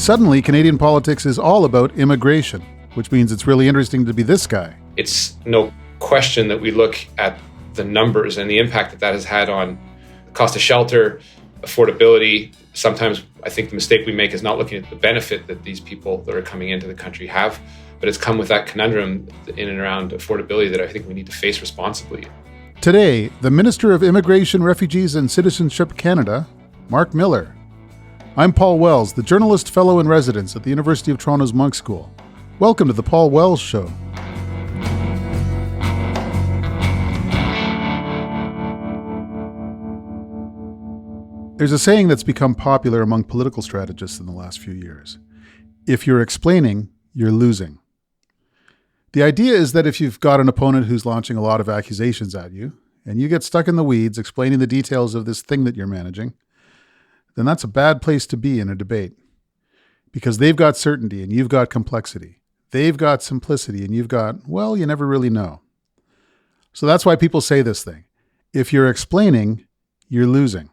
Suddenly, Canadian politics is all about immigration, which means it's really interesting to be this guy. It's no question that we look at the numbers and the impact that that has had on cost of shelter, affordability. Sometimes I think the mistake we make is not looking at the benefit that these people that are coming into the country have, but it's come with that conundrum in and around affordability that I think we need to face responsibly. Today, the Minister of Immigration, Refugees and Citizenship Canada, Marc Miller. I'm Paul Wells, the journalist fellow in residence at the University of Toronto's Monk School. Welcome to the Paul Wells Show. There's a saying that's become popular among political strategists in the last few years. If you're explaining, you're losing. The idea is that if you've got an opponent who's launching a lot of accusations at you, and you get stuck in the weeds explaining the details of this thing that you're managing, then that's a bad place to be in a debate. Because they've got certainty and you've got complexity. They've got simplicity and you've got, well, you never really know. So that's why people say this thing. If you're explaining, you're losing.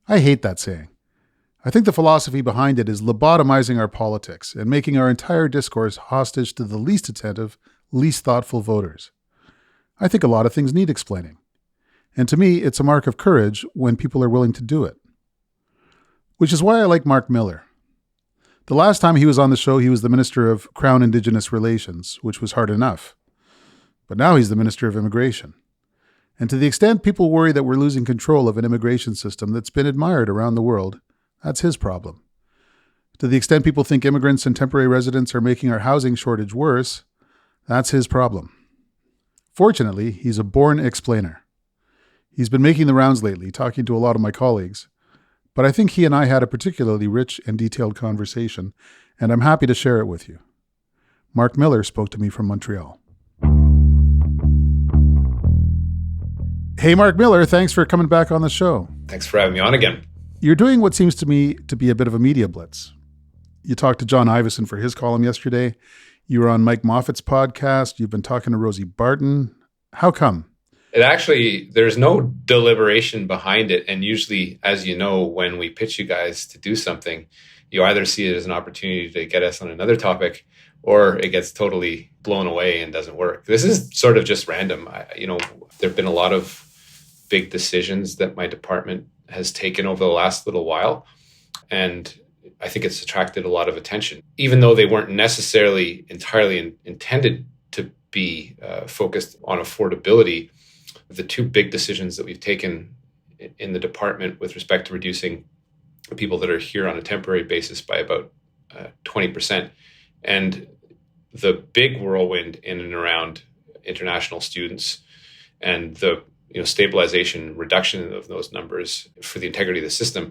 I hate that saying. I think the philosophy behind it is lobotomizing our politics and making our entire discourse hostage to the least attentive, least thoughtful voters. I think a lot of things need explaining. And to me, it's a mark of courage when people are willing to do it. Which is why I like Marc Miller. The last time he was on the show, he was the Minister of Crown Indigenous Relations, which was hard enough. But now he's the Minister of Immigration. And to the extent people worry that we're losing control of an immigration system that's been admired around the world, that's his problem. To the extent people think immigrants and temporary residents are making our housing shortage worse, that's his problem. Fortunately, he's a born explainer. He's been making the rounds lately, talking to a lot of my colleagues. But I think he and I had a particularly rich and detailed conversation, and I'm happy to share it with you. Marc Miller spoke to me from Montreal. Hey, Marc Miller, thanks for coming back on the show. Thanks for having me on again. You're doing what seems to me to be a bit of a media blitz. You talked to John Ivison for his column yesterday. You were on Mike Moffat's podcast. You've been talking to Rosie Barton. How come? There's no deliberation behind it. And usually, as you know, when we pitch you guys to do something, you either see it as an opportunity to get us on another topic, or it gets totally blown away and doesn't work. This is sort of just random. There have been a lot of big decisions that my department has taken over the last little while. And I think it's attracted a lot of attention, even though they weren't necessarily entirely intended to be focused on affordability. The two big decisions that we've taken in the department with respect to reducing people that are here on a temporary basis by about 20%. And the big whirlwind in and around international students and the stabilization, reduction of those numbers for the integrity of the system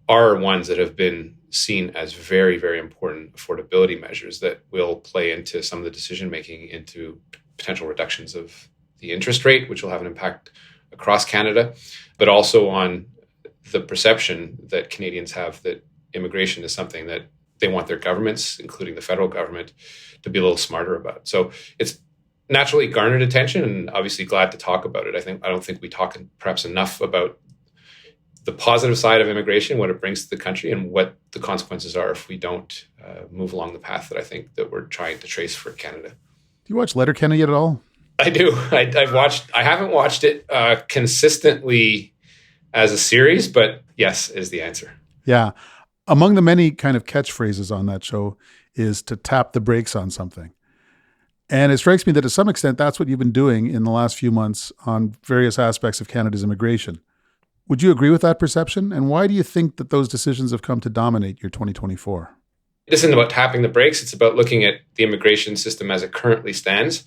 are ones that have been seen as very, very important affordability measures that will play into some of the decision-making into potential reductions of the interest rate, which will have an impact across Canada, but also on the perception that Canadians have that immigration is something that they want their governments, including the federal government, to be a little smarter about. So it's naturally garnered attention, and obviously glad to talk about it. I don't think we talk perhaps enough about the positive side of immigration, what it brings to the country, and what the consequences are if we don't move along the path that I think that we're trying to trace for Canada. Do you watch Letterkenny at all? I do. I haven't watched it consistently as a series, but yes is the answer. Yeah. Among the many kind of catchphrases on that show is to tap the brakes on something. And it strikes me that to some extent, that's what you've been doing in the last few months on various aspects of Canada's immigration. Would you agree with that perception? And why do you think that those decisions have come to dominate your 2024? It isn't about tapping the brakes. It's about looking at the immigration system as it currently stands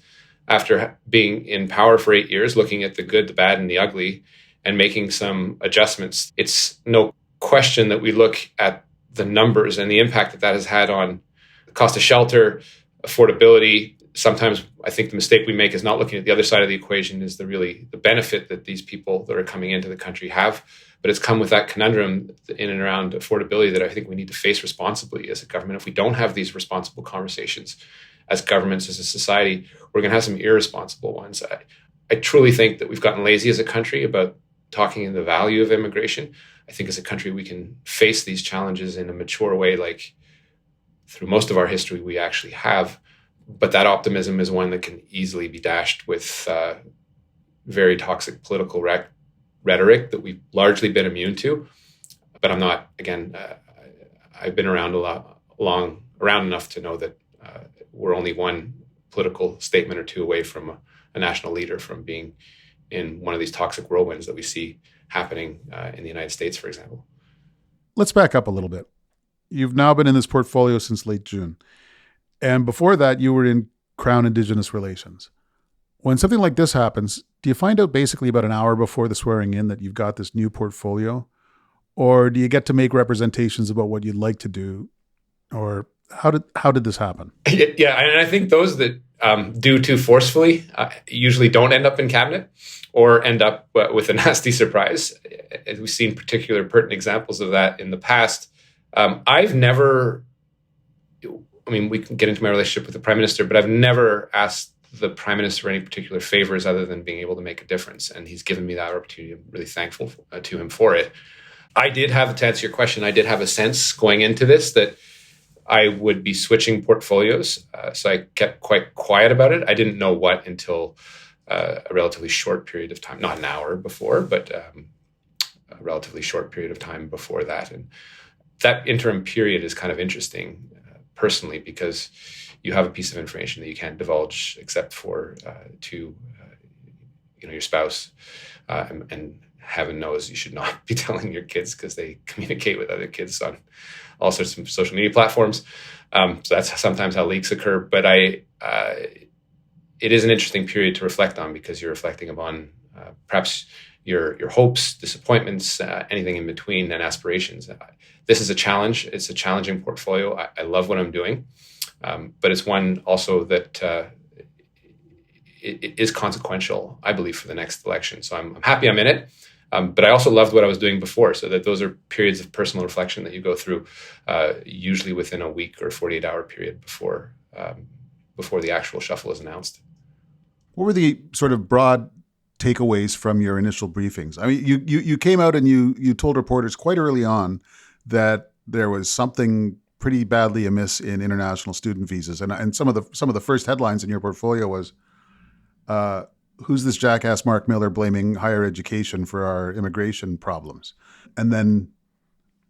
after being in power for 8 years, looking at the good, the bad, and the ugly, and making some adjustments. It's no question that we look at the numbers and the impact that that has had on the cost of shelter, affordability. Sometimes I think the mistake we make is not looking at the other side of the equation, is the benefit that these people that are coming into the country have. But it's come with that conundrum in and around affordability that I think we need to face responsibly as a government. If we don't have these responsible conversations as governments, as a society, we're going to have some irresponsible ones. I truly think that we've gotten lazy as a country about talking the value of immigration. I think as a country, we can face these challenges in a mature way, like through most of our history we actually have. But that optimism is one that can easily be dashed with very toxic political rhetoric that we've largely been immune to. But I'm not, again, I've been around around enough to know that we're only one political statement or two away from a national leader from being in one of these toxic whirlwinds that we see happening in the United States, for example. Let's back up a little bit. You've now been in this portfolio since late June. And before that, you were in Crown Indigenous Relations. When something like this happens, do you find out basically about an hour before the swearing in that you've got this new portfolio? Or do you get to make representations about what you'd like to do? Or how did this happen? Yeah, and I think those that do too forcefully usually don't end up in cabinet or end up with a nasty surprise. We've seen particular pertinent examples of that in the past. I've never, we can get into my relationship with the Prime Minister, but I've never asked the Prime Minister any particular favors other than being able to make a difference. And he's given me that opportunity. I'm really thankful to him for it. To answer your question, I did have a sense going into this that I would be switching portfolios. So I kept quite quiet about it. I didn't know what until a relatively short period of time, not an hour before, but a relatively short period of time before that. And that interim period is kind of interesting personally, because you have a piece of information that you can't divulge except for to your spouse, and heaven knows you should not be telling your kids because they communicate with other kids on all sorts of social media platforms. So that's sometimes how leaks occur. But it is an interesting period to reflect on, because you're reflecting upon perhaps your hopes, disappointments, anything in between, and aspirations. This is a challenge. It's a challenging portfolio. I love what I'm doing, but it's one also that it is consequential, I believe, for the next election. So I'm happy I'm in it. But I also loved what I was doing before, so that those are periods of personal reflection that you go through, usually within a week or 48-hour period before the actual shuffle is announced. What were the sort of broad takeaways from your initial briefings? I mean, you came out and you told reporters quite early on that there was something pretty badly amiss in international student visas, and some of the first headlines in your portfolio was, who's this jackass Marc Miller blaming higher education for our immigration problems? And then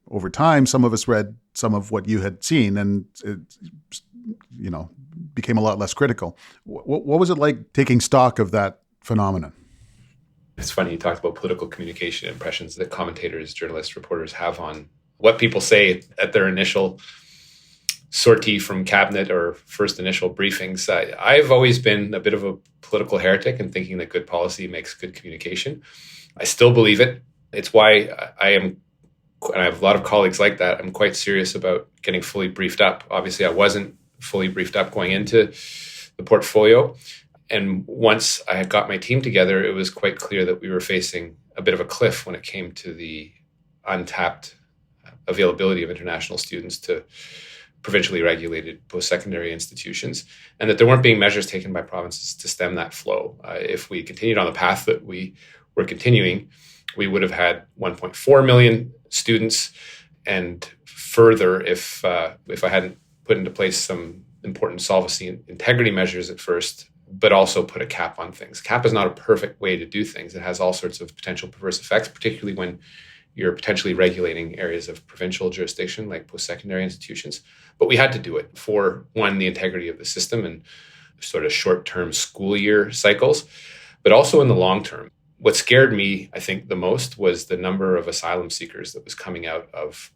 over time, some of us read some of what you had seen, and it, became a lot less critical. What was it like taking stock of that phenomenon? It's funny, you talked about political communication impressions that commentators, journalists, reporters have on what people say at their initial sortie from cabinet or first initial briefings. I've always been a bit of a political heretic in thinking that good policy makes good communication. I still believe it. It's why I am, and I have a lot of colleagues like that, I'm quite serious about getting fully briefed up. Obviously, I wasn't fully briefed up going into the portfolio. And once I had got my team together, it was quite clear that we were facing a bit of a cliff when it came to the untapped availability of international students to provincially regulated post-secondary institutions, and that there weren't being measures taken by provinces to stem that flow. If we continued on the path that we were continuing, we would have had 1.4 million students, and further, if I hadn't put into place some important solvency and integrity measures at first, but also put a cap on things. Cap is not a perfect way to do things. It has all sorts of potential perverse effects, particularly when you're potentially regulating areas of provincial jurisdiction like post-secondary institutions. But we had to do it for, one, the integrity of the system and sort of short-term school year cycles, but also in the long term. What scared me, I think, the most was the number of asylum seekers that was coming out of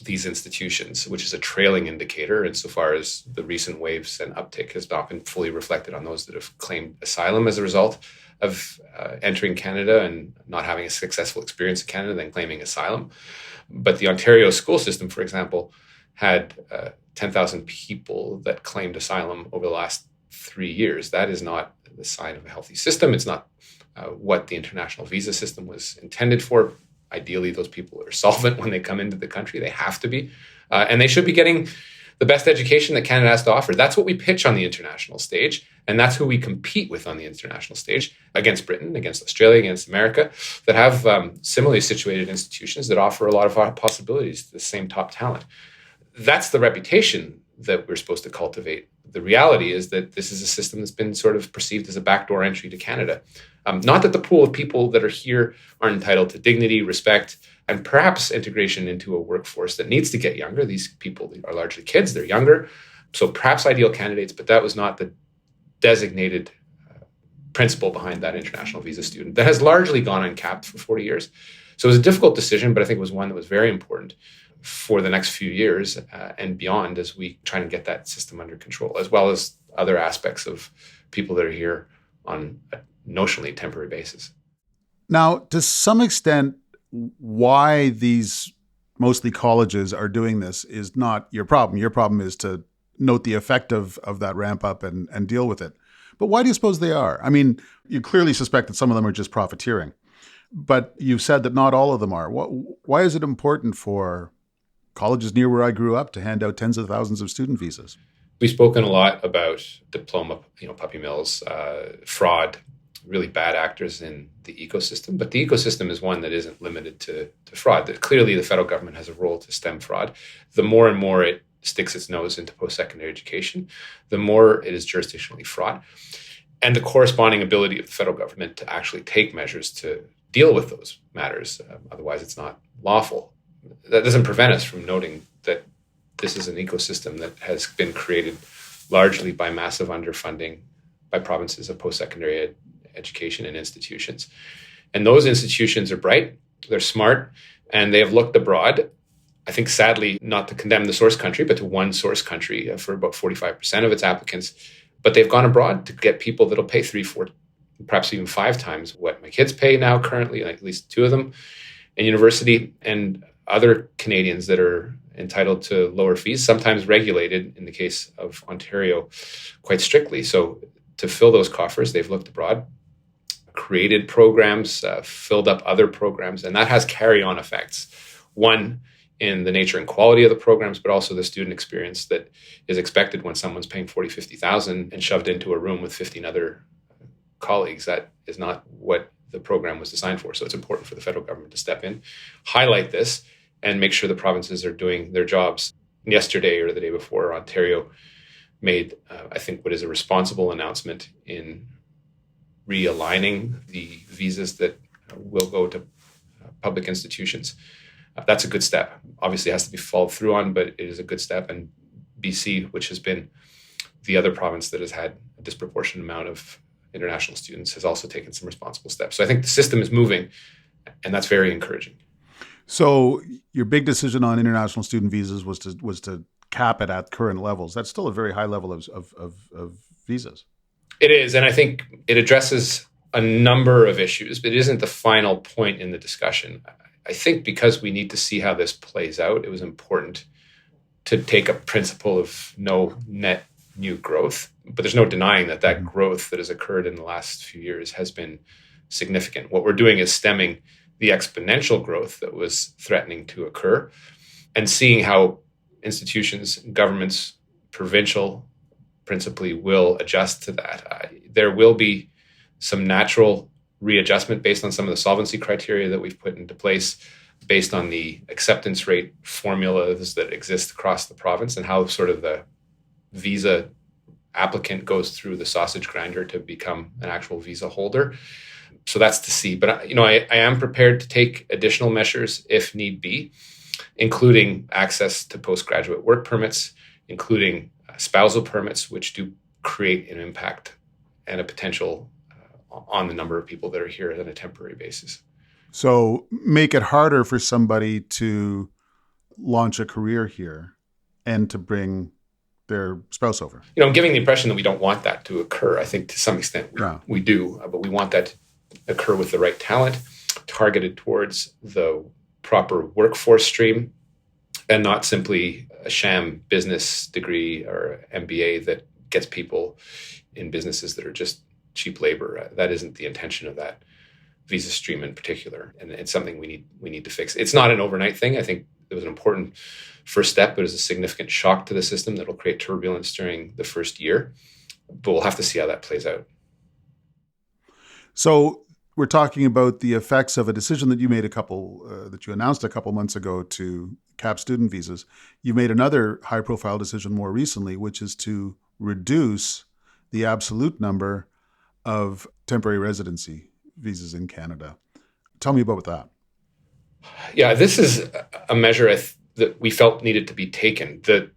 these institutions, which is a trailing indicator insofar as the recent waves and uptick has not been fully reflected on those that have claimed asylum as a result of entering Canada and not having a successful experience in Canada, then claiming asylum. But the Ontario school system, for example, had 10,000 people that claimed asylum over the last 3 years. That is not the sign of a healthy system. It's not what the international visa system was intended for. Ideally, those people are solvent when they come into the country. They have to be. And they should be getting the best education that Canada has to offer. That's what we pitch on the international stage. And that's who we compete with on the international stage against Britain, against Australia, against America, that have similarly situated institutions that offer a lot of possibilities to the same top talent. that's the reputation that we're supposed to cultivate. The reality is that this is a system that's been sort of perceived as a backdoor entry to Canada. Not that the pool of people that are here aren't entitled to dignity, respect, and perhaps integration into a workforce that needs to get younger. These people are largely kids, they're younger, so perhaps ideal candidates, but that was not the designated principle behind that international visa student that has largely gone uncapped for 40 years. So it was a difficult decision, but I think it was one that was very important for the next few years and beyond as we try and get that system under control, as well as other aspects of people that are here on a notionally temporary basis. Now, to some extent, why these mostly colleges are doing this is not your problem. Your problem is to note the effect of that ramp up and deal with it. But why do you suppose they are? I mean, you clearly suspect that some of them are just profiteering, but you've said that not all of them are. Why is it important for colleges near where I grew up to hand out tens of thousands of student visas? We've spoken a lot about diploma, puppy mills, fraud, really bad actors in the ecosystem. But the ecosystem is one that isn't limited to fraud. Clearly, the federal government has a role to stem fraud. The more and more it sticks its nose into post-secondary education, the more it is jurisdictionally fraught. And the corresponding ability of the federal government to actually take measures to deal with those matters. Otherwise, it's not lawful. That doesn't prevent us from noting that this is an ecosystem that has been created largely by massive underfunding by provinces of post-secondary education and institutions. And those institutions are bright, they're smart, and they have looked abroad. I think, sadly, not to condemn the source country, but to one source country for about 45% of its applicants. But they've gone abroad to get people that'll pay 3, 4, perhaps even 5 times what my kids pay now currently, like at least 2 of them in university, and other Canadians that are entitled to lower fees, sometimes regulated, in the case of Ontario, quite strictly. So to fill those coffers, they've looked abroad, created programs, filled up other programs, and that has carry-on effects. One, in the nature and quality of the programs, but also the student experience that is expected when someone's paying 40, 50,000 and shoved into a room with 15 other colleagues. That is not what the program was designed for. So it's important for the federal government to step in, highlight this, and make sure the provinces are doing their jobs. Yesterday or the day before, Ontario made, I think, what is a responsible announcement in realigning the visas that will go to public institutions. That's a good step. Obviously, it has to be followed through on, but it is a good step. And BC, which has been the other province that has had a disproportionate amount of international students, has also taken some responsible steps. So I think the system is moving, and that's very encouraging. So your big decision on international student visas was to cap it at current levels. That's still a very high level of visas. It is, and I think it addresses a number of issues, but it isn't the final point in the discussion. I think because we need to see how this plays out, it was important to take a principle of no net new growth. But there's no denying that growth that has occurred in the last few years has been significant. What we're doing is stemming the exponential growth that was threatening to occur and seeing how institutions, governments, provincial principally, will adjust to that. There will be some natural readjustment based on some of the solvency criteria that we've put into place, based on the acceptance rate formulas that exist across the province and how sort of the visa applicant goes through the sausage grinder to become an actual visa holder. So that's to see. But I am prepared to take additional measures if need be, including access to postgraduate work permits, including spousal permits, which do create an impact and a potential on the number of people that are here on a temporary basis. So make it harder for somebody to launch a career here and to bring their spouse over. I'm giving the impression that we don't want that to occur. I think to some extent we do, but we want that to occur with the right talent, targeted towards the proper workforce stream, and not simply a sham business degree or MBA that gets people in businesses that are just cheap labor. That isn't the intention of that visa stream in particular, and it's something we need to fix. It's not an overnight thing. I think it was an important first step, but it's a significant shock to the system that will create turbulence during the first year. But we'll have to see how that plays out. So we're talking about the effects of a decision that you made that you announced a couple months ago to cap student visas. You made another high-profile decision more recently, which is to reduce the absolute number of temporary residency visas in Canada. Tell me about that. Yeah, this is a measure that we felt needed to be taken. The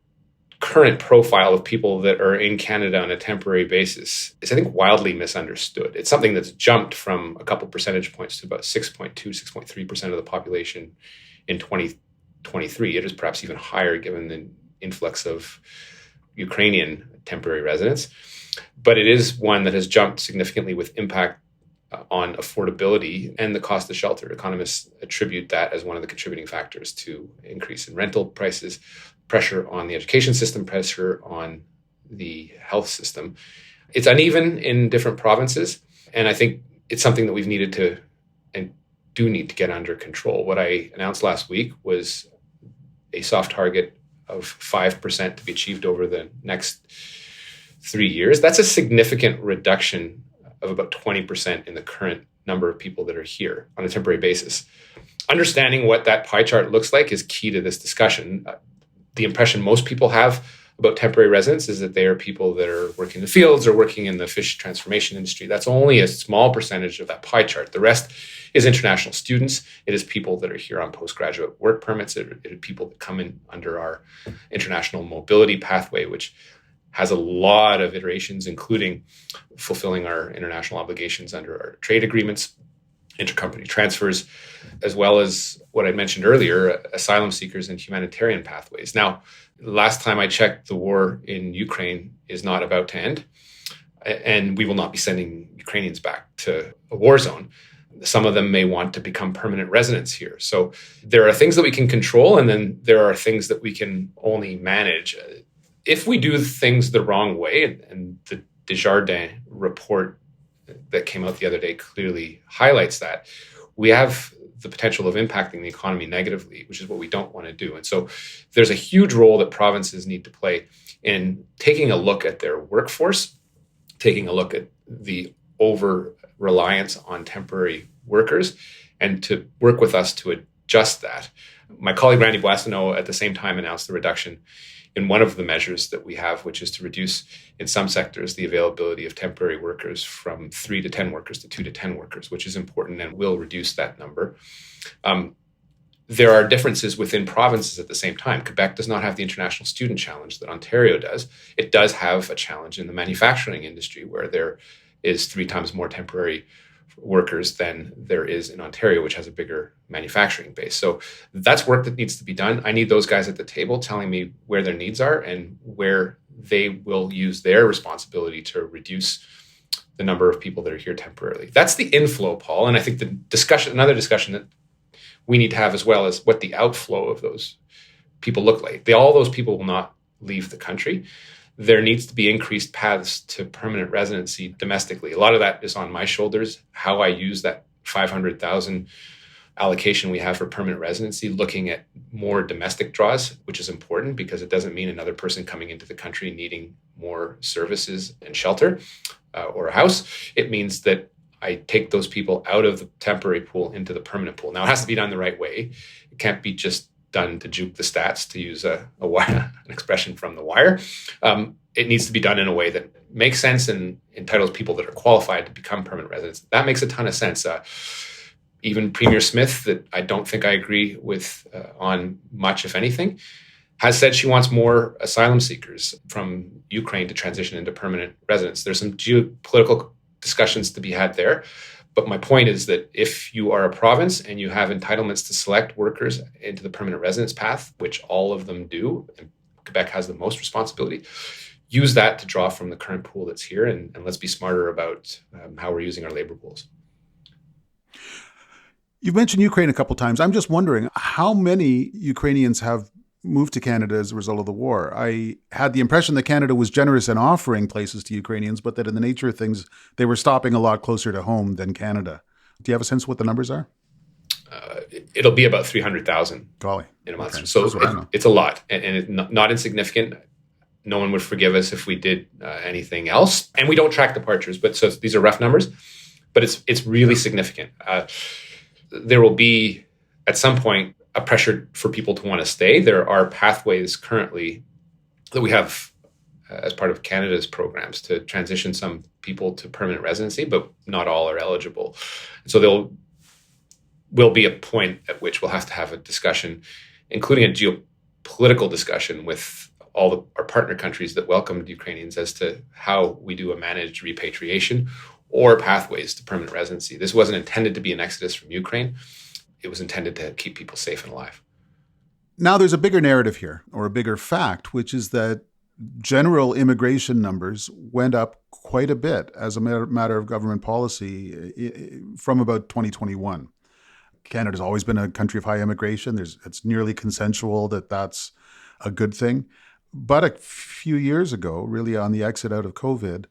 current profile of people that are in Canada on a temporary basis is, I think, wildly misunderstood. It's something that's jumped from a couple percentage points to about 6.2, 6.3% of the population in 2023. It is perhaps even higher given the influx of Ukrainian temporary residents. But it is one that has jumped significantly with impact on affordability and the cost of shelter. Economists attribute that as one of the contributing factors to increase in rental prices, pressure on the education system, pressure on the health system. It's uneven in different provinces, and I think it's something that we've needed to and do need to get under control. What I announced last week was a soft target of 5% to be achieved over the next 3 years. That's a significant reduction of about 20% in the current number of people that are here on a temporary basis. Understanding what that pie chart looks like is key to this discussion. The impression most people have about temporary residents is that they are people that are working in the fields or working in the fish transformation industry. That's only a small percentage of that pie chart. The rest is international students. It is people that are here on postgraduate work permits. It is people that come in under our international mobility pathway, which has a lot of iterations, including fulfilling our international obligations under our trade agreements, intercompany transfers, as well as what I mentioned earlier, asylum seekers and humanitarian pathways. Now, last time I checked, the war in Ukraine is not about to end, and we will not be sending Ukrainians back to a war zone. Some of them may want to become permanent residents here. So there are things that we can control, and then there are things that we can only manage. If we do things the wrong way, and the Desjardins report that came out the other day clearly highlights that, we have the potential of impacting the economy negatively, which is what we don't want to do. And so there's a huge role that provinces need to play in taking a look at their workforce, taking a look at the over-reliance on temporary workers, and to work with us to adjust that. My colleague Randy Boissonneau at the same time announced the reduction in one of the measures that we have, which is to reduce in some sectors the availability of temporary workers from 3 to 10 workers to 2 to 10 workers, which is important and will reduce that number. There are differences within provinces at the same time. Quebec does not have the international student challenge that Ontario does. It does have a challenge in the manufacturing industry where there is 3 times more temporary workers than there is in Ontario, which has a bigger manufacturing base. So that's work that needs to be done. I need those guys at the table telling me where their needs are and where they will use their responsibility to reduce the number of people that are here temporarily. That's the inflow, Paul. And I think another discussion that we need to have as well is what the outflow of those people look like. All those people will not leave the country. There needs to be increased paths to permanent residency domestically. A lot of that is on my shoulders, how I use that 500,000 allocation we have for permanent residency, looking at more domestic draws, which is important because it doesn't mean another person coming into the country needing more services and shelter or a house. It means that I take those people out of the temporary pool into the permanent pool. Now, it has to be done the right way. It can't be just done to juke the stats, to use an expression from The Wire. It needs to be done in a way that makes sense and entitles people that are qualified to become permanent residents. That makes a ton of sense. Even Premier Smith, that I don't think I agree with on much, if anything, has said she wants more asylum seekers from Ukraine to transition into permanent residents. There's some geopolitical discussions to be had there. But my point is that if you are a province and you have entitlements to select workers into the permanent residence path, which all of them do, and Quebec has the most responsibility, use that to draw from the current pool that's here, and let's be smarter about how we're using our labor pools. You've mentioned Ukraine a couple of times. I'm just wondering how many Ukrainians have moved to Canada as a result of the war. I had the impression that Canada was generous in offering places to Ukrainians, but that in the nature of things, they were stopping a lot closer to home than Canada. Do you have a sense of what the numbers are? It'll be about 300,000 in a month. Okay. So it's a lot, and it's not insignificant. No one would forgive us if we did anything else. And we don't track departures, but so these are rough numbers. but it's really significant. There will be, at some point, a pressure for people to want to stay. There are pathways currently that we have as part of Canada's programs to transition some people to permanent residency, but not all are eligible. So there will be a point at which we'll have to have a discussion, including a geopolitical discussion with all our partner countries that welcomed Ukrainians as to how we do a managed repatriation or pathways to permanent residency. This wasn't intended to be an exodus from Ukraine. It was intended to keep people safe and alive. Now, there's a bigger narrative here, or a bigger fact, which is that general immigration numbers went up quite a bit as a matter of government policy from about 2021. Canada's always been a country of high immigration. It's nearly consensual that that's a good thing. But a few years ago, really on the exit out of COVID,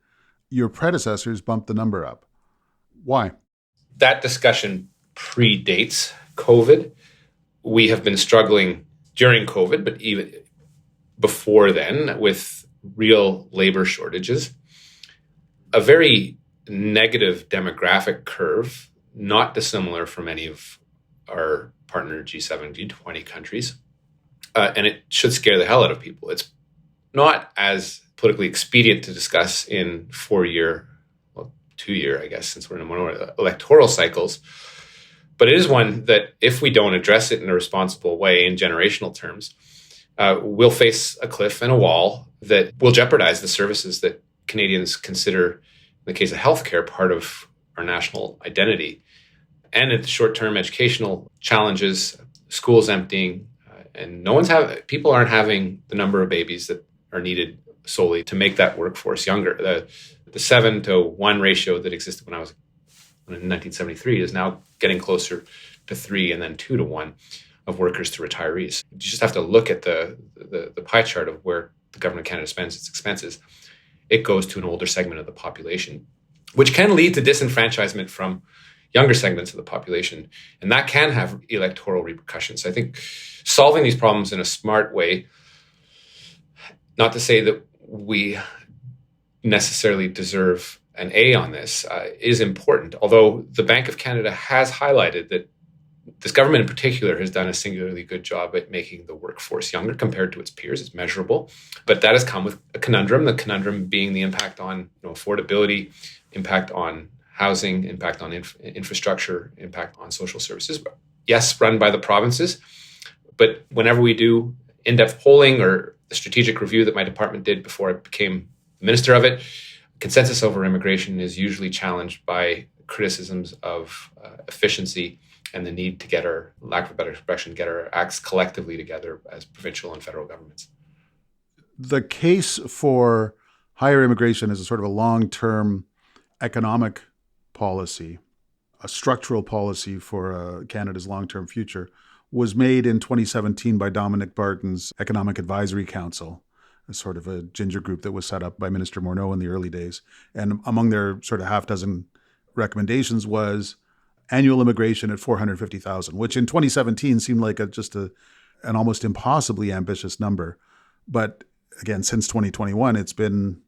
your predecessors bumped the number up. Why? That discussion predates COVID. We have been struggling during COVID, but even before then, with real labor shortages, a very negative demographic curve, not dissimilar from any of our partner G7, G20 countries. And it should scare the hell out of people. It's not as politically expedient to discuss in 2-year, I guess, since we're in more electoral cycles. But it is one that if we don't address it in a responsible way in generational terms, we'll face a cliff and a wall that will jeopardize the services that Canadians consider, in the case of healthcare, part of our national identity. And at the short-term educational challenges, schools emptying, and people aren't having the number of babies that are needed solely to make that workforce younger. The 7-to-1 ratio that existed when I was in 1973 is now getting closer to 3 and then 2-to-1 of workers to retirees. You just have to look at the pie chart of where the government of Canada spends its expenses. It goes to an older segment of the population, which can lead to disenfranchisement from younger segments of the population. And that can have electoral repercussions. I think solving these problems in a smart way, not to say that we necessarily deserve an A on this, is important. Although the Bank of Canada has highlighted that this government in particular has done a singularly good job at making the workforce younger compared to its peers. It's measurable. But that has come with a conundrum, the conundrum being the impact on affordability, impact on housing, impact on infrastructure, impact on social services. Yes, run by the provinces. But whenever we do in-depth polling or the strategic review that my department did before I became minister of it, consensus over immigration is usually challenged by criticisms of efficiency and the need to get our, lack of a better expression, get our acts collectively together as provincial and federal governments. The case for higher immigration as a sort of a long-term economic policy, a structural policy for Canada's long-term future, was made in 2017 by Dominic Barton's Economic Advisory Council, a sort of a ginger group that was set up by Minister Morneau in the early days. And among their sort of half dozen recommendations was annual immigration at 450,000, which in 2017 seemed like an almost impossibly ambitious number. But again, since 2021, it's been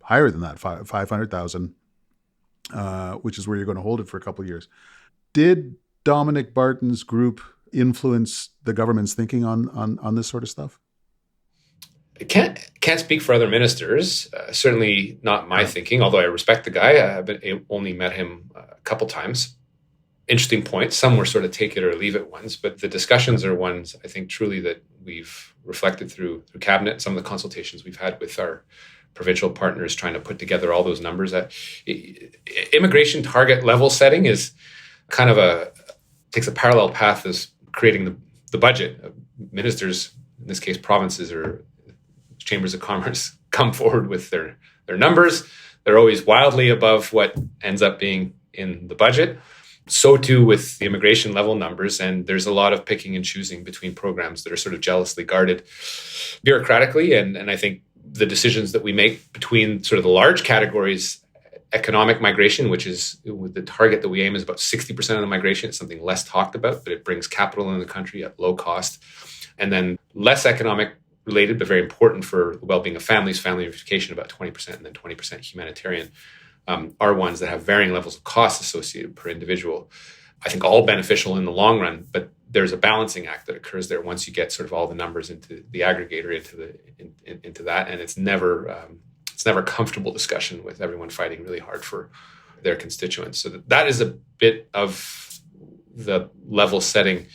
higher than that, 500,000, which is where you're going to hold it for a couple of years. Did Dominic Barton's group influence the government's thinking on this sort of stuff? I can't speak for other ministers. Certainly not my thinking, although I respect the guy. I've only met him a couple times. Interesting points. Some were sort of take it or leave it ones, but the discussions are ones I think truly that we've reflected through cabinet, some of the consultations we've had with our provincial partners trying to put together all those numbers. Immigration target level setting is kind of takes a parallel path as creating the budget. Ministers, in this case provinces or chambers of commerce, come forward with their numbers. They're always wildly above what ends up being in the budget. So too with the immigration level numbers. And there's a lot of picking and choosing between programs that are sort of jealously guarded bureaucratically. And I think the decisions that we make between sort of the large categories, economic migration, which is with the target that we aim is about 60% of the migration. It's something less talked about, but it brings capital in the country at low cost. And then less economic related, but very important for the well-being of families, family unification, about 20%, and then 20% humanitarian. are ones that have varying levels of cost associated per individual. I think all beneficial in the long run, but there's a balancing act that occurs there once you get sort of all the numbers into the aggregator, into that, and it's never a comfortable discussion with everyone fighting really hard for their constituents. So that is a bit of the level setting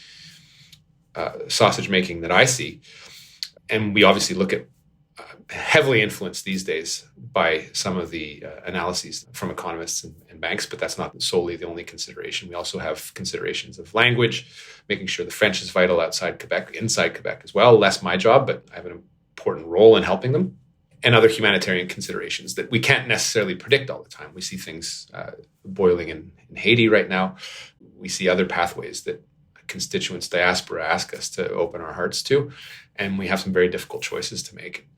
sausage making that I see, and we obviously look at heavily influenced these days by some of the analyses from economists and banks, but that's not solely the only consideration. We also have considerations of language, making sure the French is vital outside Quebec, inside Quebec as well. Less my job, but I have an important role in helping them. And other humanitarian considerations that we can't necessarily predict all the time. We see things boiling in Haiti right now. We see other pathways that constituents, diaspora ask us to open our hearts to, and we have some very difficult choices to make.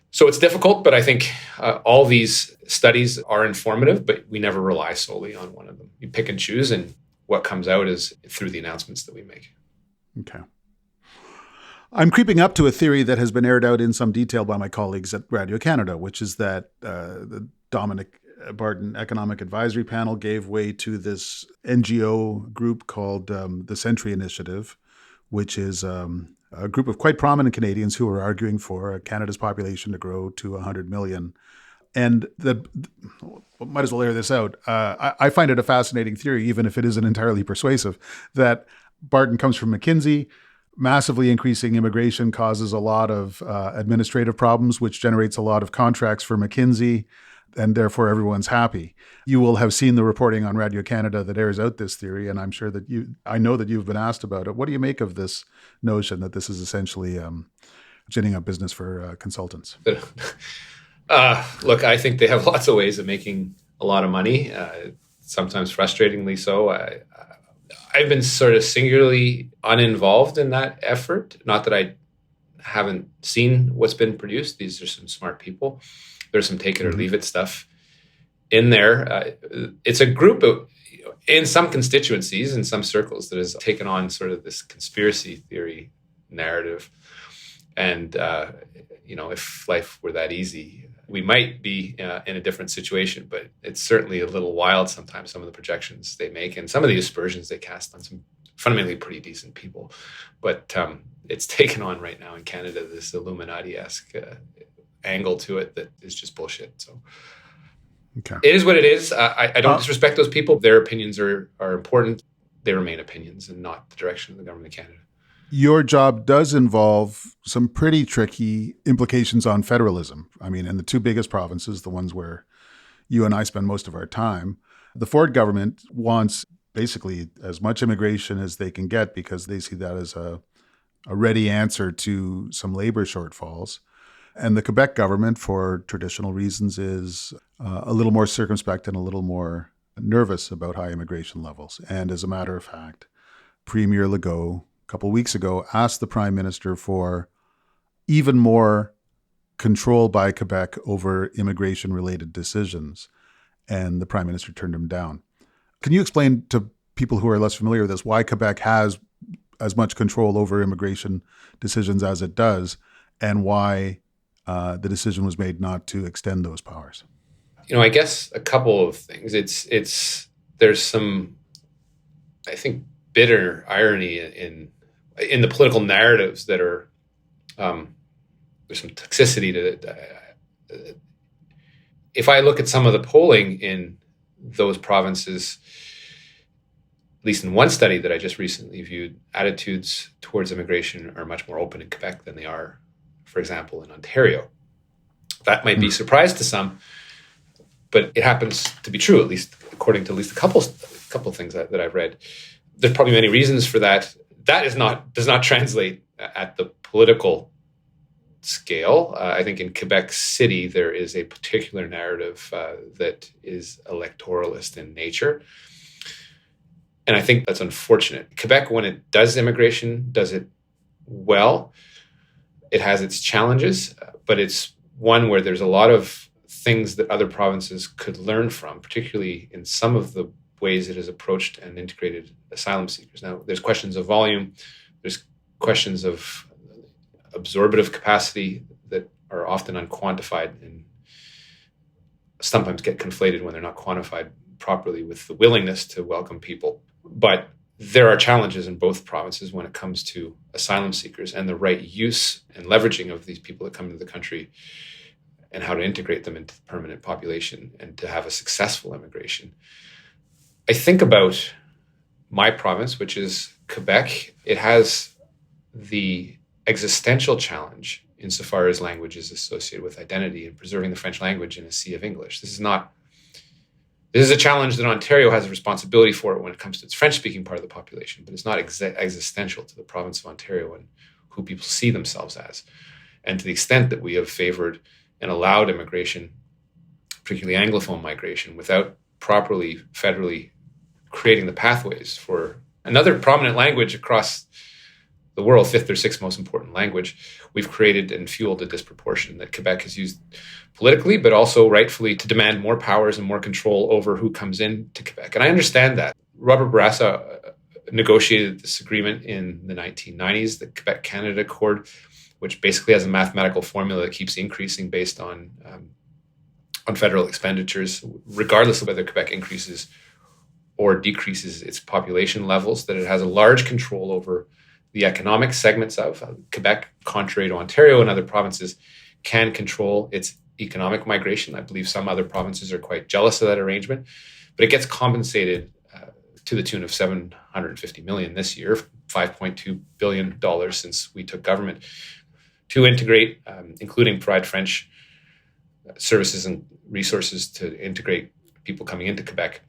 So it's difficult, but I think all these studies are informative, but we never rely solely on one of them. You pick and choose, and what comes out is through the announcements that we make. Okay. I'm creeping up to a theory that has been aired out in some detail by my colleagues at Radio Canada, which is that the Dominic Barton Economic Advisory Panel gave way to this NGO group called the Century Initiative, which is a group of quite prominent Canadians who are arguing for Canada's population to grow to 100 million. And might as well air this out. I find it a fascinating theory, even if it isn't entirely persuasive, that Barton comes from McKinsey. Massively increasing immigration causes a lot of administrative problems, which generates a lot of contracts for McKinsey, and therefore everyone's happy. You will have seen the reporting on Radio Canada that airs out this theory, and I'm sure that I know that you've been asked about it. What do you make of this notion that this is essentially ginning up business for consultants? Look, I think they have lots of ways of making a lot of money, sometimes frustratingly so. I've been sort of singularly uninvolved in that effort. Not that I haven't seen what's been produced. These are some smart people. There's some take it or leave it stuff in there. It's a group of, in some constituencies, in some circles, that has taken on sort of this conspiracy theory narrative. And, if life were that easy, we might be in a different situation, but it's certainly a little wild sometimes, some of the projections they make and some of the aspersions they cast on some fundamentally pretty decent people. But it's taken on right now in Canada, this Illuminati-esque angle to it that is just bullshit. So okay. It is what it is. I don't disrespect those people. Their opinions are important. They remain opinions and not the direction of the government of Canada. Your job does involve some pretty tricky implications on federalism. I mean, in the two biggest provinces, the ones where you and I spend most of our time, the Ford government wants basically as much immigration as they can get because they see that as a ready answer to some labor shortfalls. And the Quebec government, for traditional reasons, is a little more circumspect and a little more nervous about high immigration levels. And as a matter of fact, Premier Legault, a couple of weeks ago, asked the Prime Minister for even more control by Quebec over immigration-related decisions, and the Prime Minister turned him down. Can you explain to people who are less familiar with this why Quebec has as much control over immigration decisions as it does, and why the decision was made not to extend those powers? I guess a couple of things. There's some, I think, bitter irony in the political narratives that are, there's some toxicity to it. If I look at some of the polling in those provinces, at least in one study that I just recently viewed, attitudes towards immigration are much more open in Quebec than they are, for example, in Ontario. That might be a surprise to some, but it happens to be true, at least according to at least a couple of things that I've read. There's probably many reasons for that. That does not translate at the political scale. I think in Quebec City, there is a particular narrative that is electoralist in nature. And I think that's unfortunate. Quebec, when it does immigration, does it well. It has its challenges, but it's one where there's a lot of things that other provinces could learn from, particularly in some of the ways it has approached and integrated asylum seekers. Now, there's questions of volume, there's questions of absorptive capacity that are often unquantified sometimes get conflated when they're not quantified properly with the willingness to welcome people. But there are challenges in both provinces when it comes to asylum seekers and the right use and leveraging of these people that come into the country and how to integrate them into the permanent population and to have a successful immigration. I think about my province, which is Quebec. It has the existential challenge insofar as language is associated with identity and preserving the French language in a sea of English. This is a challenge that Ontario has a responsibility for when it comes to its French-speaking part of the population, but it's not existential to the province of Ontario and who people see themselves as. And to the extent that we have favored and allowed immigration, particularly Anglophone migration, without properly federally creating the pathways for another prominent language across the world, fifth or sixth most important language, we've created and fueled a disproportion that Quebec has used politically, but also rightfully to demand more powers and more control over who comes into Quebec. And I understand that. Robert Bourassa negotiated this agreement in the 1990s, the Quebec-Canada Accord, which basically has a mathematical formula that keeps increasing based on federal expenditures, regardless of whether Quebec increases or decreases its population levels, that it has a large control over the economic segments of Quebec, contrary to Ontario and other provinces, can control its economic migration. I believe some other provinces are quite jealous of that arrangement, but it gets compensated to the tune of $750 million this year, $5.2 billion since we took government, to integrate, including provide French services and resources to integrate people coming into Quebec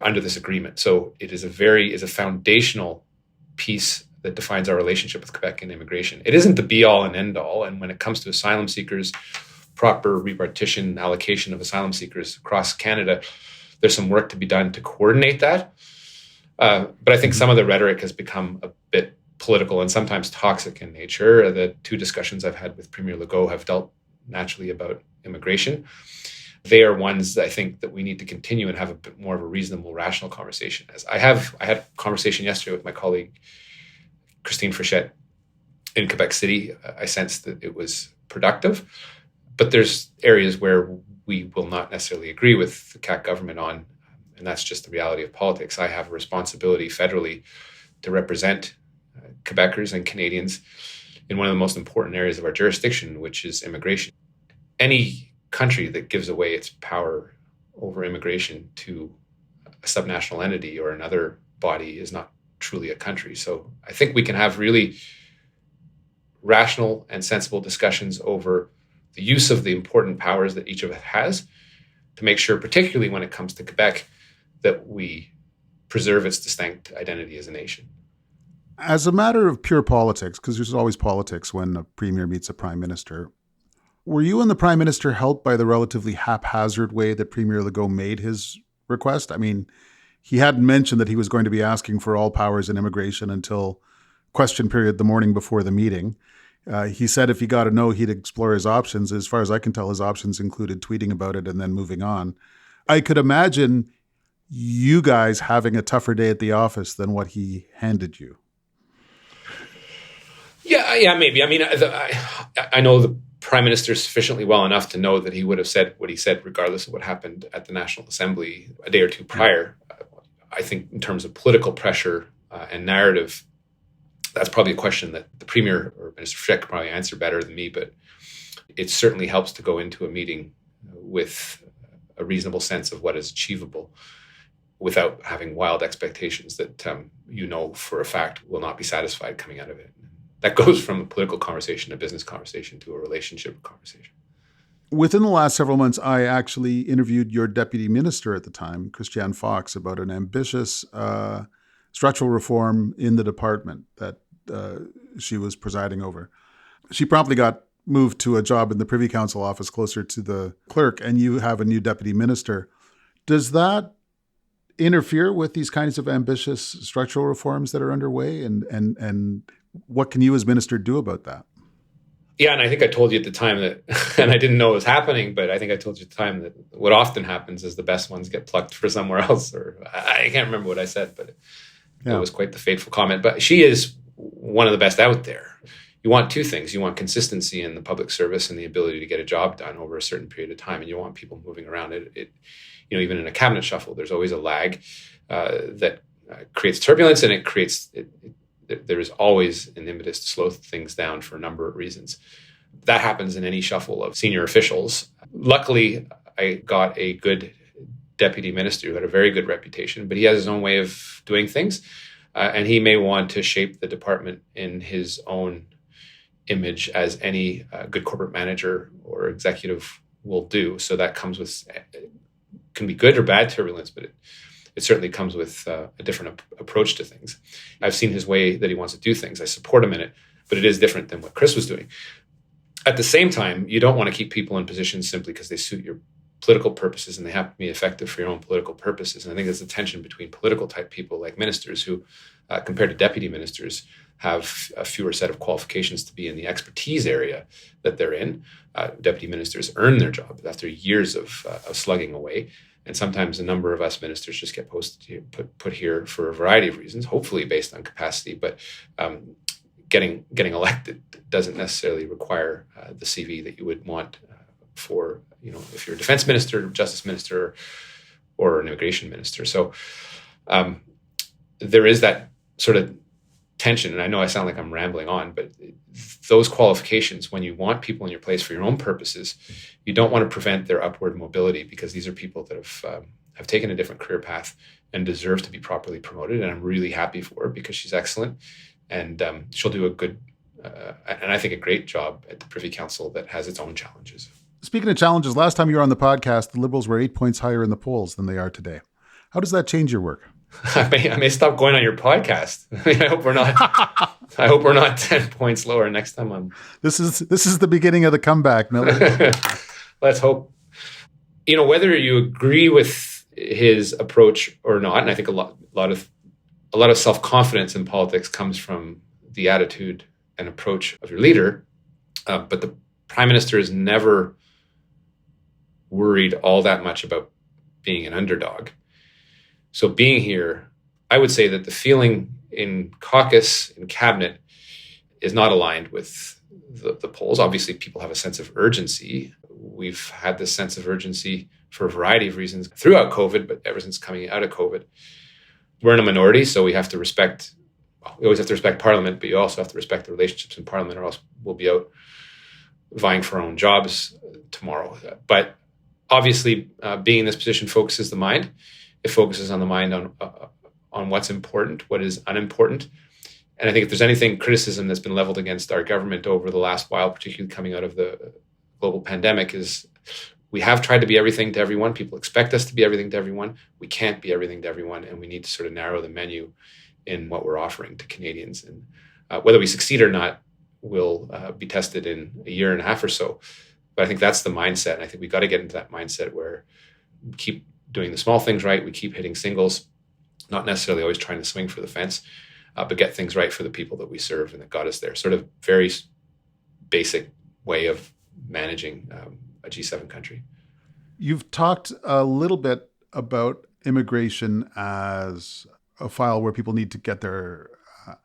under this agreement. So it is a foundational piece that defines our relationship with Quebec and immigration. It isn't the be-all and end-all, and when it comes to asylum seekers, proper repartition, allocation of asylum seekers across Canada, there's some work to be done to coordinate that. But I think some of the rhetoric has become a bit political and sometimes toxic in nature. The two discussions I've had with Premier Legault have dealt naturally about immigration. They are ones I think that we need to continue and have a bit more of a reasonable, rational conversation. I had a conversation yesterday with my colleague, Christine Frechette, in Quebec City. I sensed that it was productive, but there's areas where we will not necessarily agree with the CAQ government on, and that's just the reality of politics. I have a responsibility federally to represent Quebecers and Canadians in one of the most important areas of our jurisdiction, which is immigration. Any country that gives away its power over immigration to a subnational entity or another body is not truly a country. So I think we can have really rational and sensible discussions over the use of the important powers that each of us has to make sure, particularly when it comes to Quebec, that we preserve its distinct identity as a nation. As a matter of pure politics, because there's always politics when a premier meets a prime minister, were you and the prime minister helped by the relatively haphazard way that Premier Legault made his request? I mean, he hadn't mentioned that he was going to be asking for all powers in immigration until question period the morning before the meeting. He said if he got a no, he'd explore his options. As far as I can tell, his options included tweeting about it and then moving on. I could imagine you guys having a tougher day at the office than what he handed you. Yeah, maybe. I mean, I know the Prime Minister sufficiently well enough to know that he would have said what he said, regardless of what happened at the National Assembly a day or two prior. I think in terms of political pressure and narrative, that's probably a question that the Premier or Minister Frechette could probably answer better than me, but it certainly helps to go into a meeting with a reasonable sense of what is achievable without having wild expectations that for a fact will not be satisfied coming out of it. That goes from a political conversation, a business conversation, to a relationship conversation. Within the last several months, I actually interviewed your deputy minister at the time, Christiane Fox, about an ambitious structural reform in the department that she was presiding over. She promptly got moved to a job in the Privy Council office closer to the clerk, and you have a new deputy minister. Does that interfere with these kinds of ambitious structural reforms that are underway? And what can you as minister do about that? Yeah, and I think I told you at the time that, and I didn't know it was happening, but I think I told you at the time that what often happens is the best ones get plucked for somewhere else, or I can't remember what I said, but it was quite the fateful comment. But she is one of the best out there. you want two things. You want consistency in the public service and the ability to get a job done over a certain period of time. And you want people moving around. Even in a cabinet shuffle, there's always a lag that creates turbulence, and there is always an impetus to slow things down for a number of reasons. That happens in any shuffle of senior officials. Luckily, I got a good deputy minister who had a very good reputation, but he has his own way of doing things. And he may want to shape the department in his own image, as any good corporate manager or executive will do. So that can be good or bad turbulence, but it certainly comes with a different approach to things. I've seen his way that he wants to do things. I support him in it, but it is different than what Chris was doing. At the same time, you don't want to keep people in positions simply because they suit your political purposes and they have to be effective for your own political purposes. And I think there's a tension between political type people like ministers who, compared to deputy ministers, have a fewer set of qualifications to be in the expertise area that they're in. Deputy ministers earn their job after years of slugging away. And sometimes a number of us ministers just get put here for a variety of reasons, hopefully based on capacity. But getting elected doesn't necessarily require the CV that you would want for, if you're a defense minister, justice minister, or an immigration minister. So there is that sort of tension. And I know I sound like I'm rambling on, but those qualifications, when you want people in your place for your own purposes, you don't want to prevent their upward mobility, because these are people that have taken a different career path and deserve to be properly promoted. And I'm really happy for her because she's excellent. And she'll do a good, and I think a great job at the Privy Council that has its own challenges. Speaking of challenges, last time you were on the podcast, the Liberals were 8 points higher in the polls than they are today. How does that change your work? I may stop going on your podcast. I hope we're not. I hope we're not 10 points lower next time. This is the beginning of the comeback, Miller. Let's hope. Whether you agree with his approach or not, and I think a lot of self-confidence in politics comes from the attitude and approach of your leader. But the Prime Minister is never worried all that much about being an underdog. So being here, I would say that the feeling in caucus, in cabinet, is not aligned with the polls. Obviously, people have a sense of urgency. We've had this sense of urgency for a variety of reasons throughout COVID, but ever since coming out of COVID. We're in a minority, so we always have to respect Parliament, but you also have to respect the relationships in Parliament, or else we'll be out vying for our own jobs tomorrow. But obviously, being in this position focuses the mind. It focuses on the mind on what's important, what is unimportant. And I think if there's anything criticism that's been leveled against our government over the last while, particularly coming out of the global pandemic, is we have tried to be everything to everyone. People expect us to be everything to everyone. We can't be everything to everyone, and we need to sort of narrow the menu in what we're offering to Canadians. And whether we succeed or not will be tested in a year and a half or so. But I think that's the mindset. And I think we got to get into that mindset where we keep doing the small things right. We keep hitting singles, not necessarily always trying to swing for the fence, but get things right for the people that we serve and that got us there. Sort of very basic way of managing a G7 country. You've talked a little bit about immigration as a file where people need to get their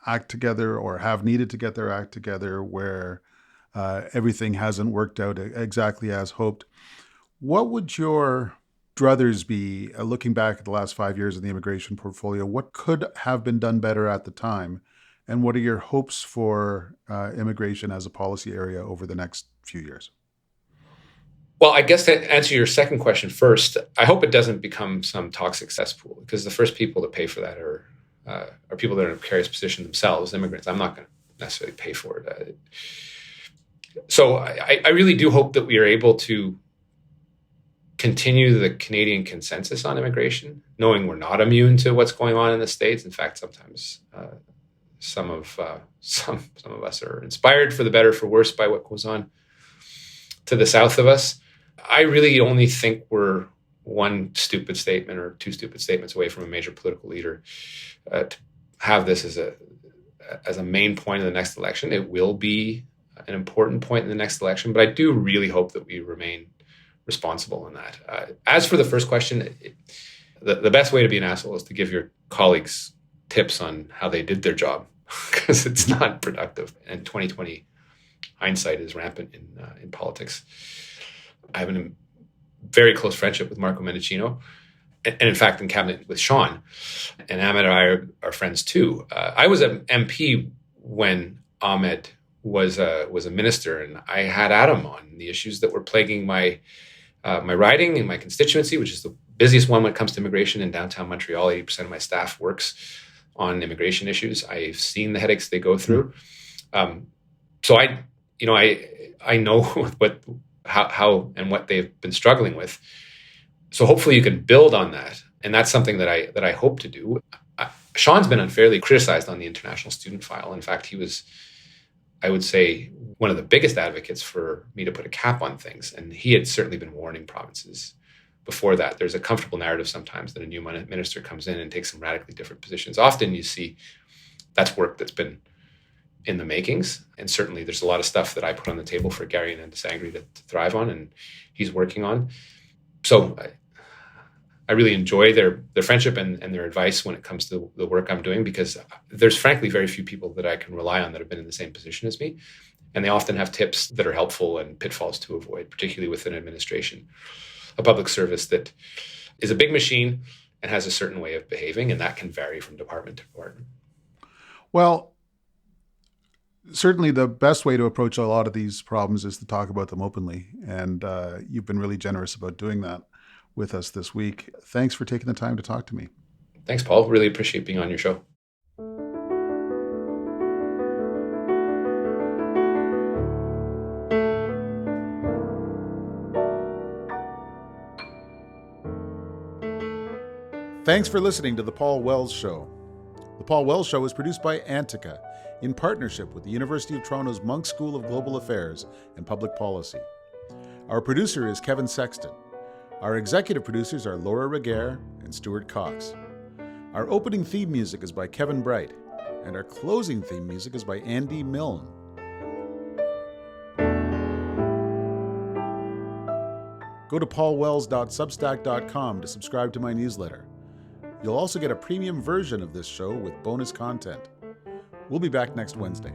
act together, or have needed to get their act together, where everything hasn't worked out exactly as hoped. What would your druthers be, looking back at the last 5 years of the immigration portfolio? What could have been done better at the time? And what are your hopes for immigration as a policy area over the next few years? Well, I guess to answer your second question first, I hope it doesn't become some toxic cesspool, because the first people to pay for that are people that are in a precarious position themselves, immigrants. I'm not going to necessarily pay for it. So I really do hope that we are able to continue the Canadian consensus on immigration, knowing we're not immune to what's going on in the States. In fact, sometimes some of us are inspired for the better, for worse, by what goes on to the south of us. I really only think we're one stupid statement or two stupid statements away from a major political leader to have this as a main point in the next election. It will be an important point in the next election, but I do really hope that we remain responsible in that. As for the first question, the best way to be an asshole is to give your colleagues tips on how they did their job, because it's not productive. And 2020 hindsight is rampant in politics. I have a very close friendship with Marco Mendicino, and in fact, in cabinet with Sean. And Ahmed and I are friends too. I was an MP when Ahmed was a minister, and I had Adam on the issues that were plaguing my riding and my constituency, which is the busiest one when it comes to immigration in downtown Montreal. 80% of my staff works on immigration issues. I've seen the headaches they go through. So I know how and what they've been struggling with. So hopefully you can build on that. And that's something that I hope to do. Sean's been unfairly criticized on the international student file. In fact, he was, I would say, one of the biggest advocates for me to put a cap on things. And he had certainly been warning provinces before that. There's a comfortable narrative sometimes that a new minister comes in and takes some radically different positions. Often you see that's work that's been in the makings. And certainly there's a lot of stuff that I put on the table for Gary and Sangri to thrive on, and he's working on. So I really enjoy their friendship and their advice when it comes to the work I'm doing, because there's frankly very few people that I can rely on that have been in the same position as me. And they often have tips that are helpful and pitfalls to avoid, particularly with an administration, a public service that is a big machine and has a certain way of behaving, and that can vary from department to department. Well, certainly the best way to approach a lot of these problems is to talk about them openly. And you've been really generous about doing that with us this week. Thanks for taking the time to talk to me. Thanks, Paul. Really appreciate being on your show. Thanks for listening to The Paul Wells Show. The Paul Wells Show is produced by Antica in partnership with the University of Toronto's Munk School of Global Affairs and Public Policy. Our producer is Kevin Sexton. Our executive producers are Laura Reguer and Stuart Cox. Our opening theme music is by Kevin Bright, and our closing theme music is by Andy Milne. Go to paulwells.substack.com to subscribe to my newsletter. You'll also get a premium version of this show with bonus content. We'll be back next Wednesday.